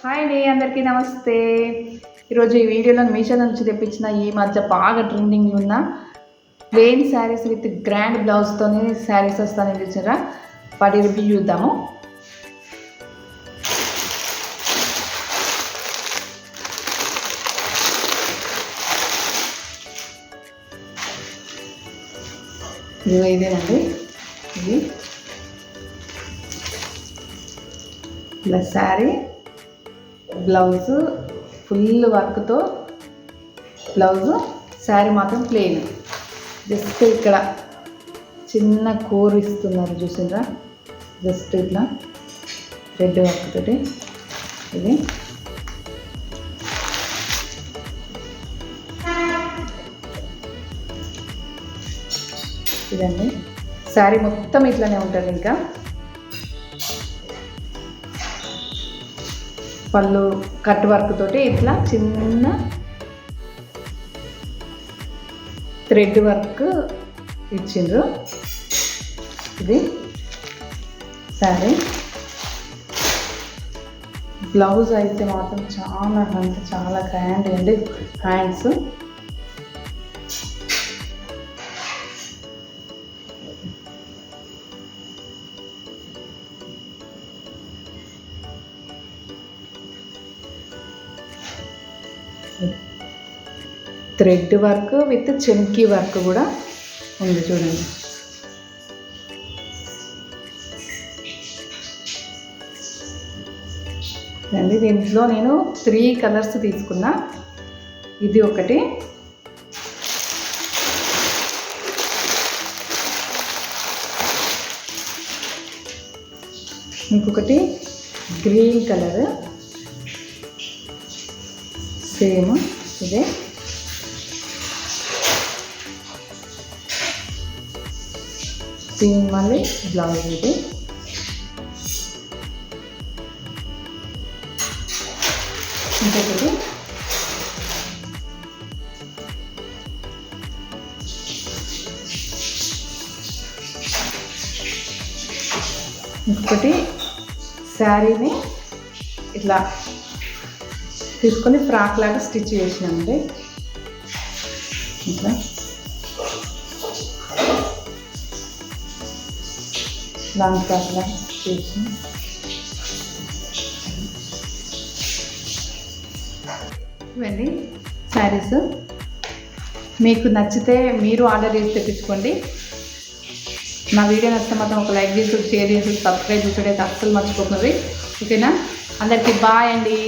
Hi అండి, అందరికీ నమస్తే. ఈరోజు ఈ వీడియోలో మీషో నుంచి తెప్పించిన ఈ మధ్య బాగా ట్రెండింగ్లో ఉన్న ప్లెయిన్ శారీస్ విత్ గ్రాండ్ బ్లౌజ్తోని శారీస్ వస్తానని చూసారా, వాటి రివ్యూ చూద్దాము. ఇదేనండి, ఇది ఇలా శారీ, బ్లౌజ్ ఫుల్ వర్క్తో బ్లౌజు, శారీ మాత్రం ప్లెయిన్. జస్ట్ ఇక్కడ చిన్న కోర్ ఇస్తున్నారు చూసిండ్రా, జస్ట్ ఇట్లా రెడ్ వర్క్ తోటి. ఇది ఇదండి, శారీ మొత్తం ఇట్లానే ఉంటుంది. ఇంకా పళ్ళు కట్ వర్క్ తోటి ఇట్లా చిన్న థ్రెడ్ వర్క్ ఇచ్చిండ్రు. ఇది శారీ. బ్లౌజ్ అయితే మాత్రం చాలా అంటే చాలా గ్రాండ్ అండి. హ్యాండ్స్ థ్రెడ్ వర్క్ విత్ చెమ్కీ వర్క్ కూడా ఉంది చూడండి. అండి, దీంట్లో నేను 3 కలర్స్ తీసుకున్నా. ఇది ఒకటి, ఇంకొకటి గ్రీన్ కలర్, సేమ్ ఇదే. దీని మళ్ళీ బ్లౌజ్ ఇది. ఇంకొకటి శారీని ఇట్లా తీసుకొని ఫ్రాక్ లాగా స్టిచ్ చేసినామండి. ఇట్లా లాంగ్ ఫ్రాక్ లాగా చేసి ఇవన్నీ శారీస్. మీకు నచ్చితే మీరు ఆర్డర్ చేసి తెప్పించుకోండి. నా వీడియో నచ్చితే మాత్రం ఒక లైక్ చేసి, షేర్ చేసి, సబ్స్క్రైబ్ చేసుకుంటే అస్సలు మర్చిపోతుంది. ఓకేనా? అందరికీ బాయ్ అండి.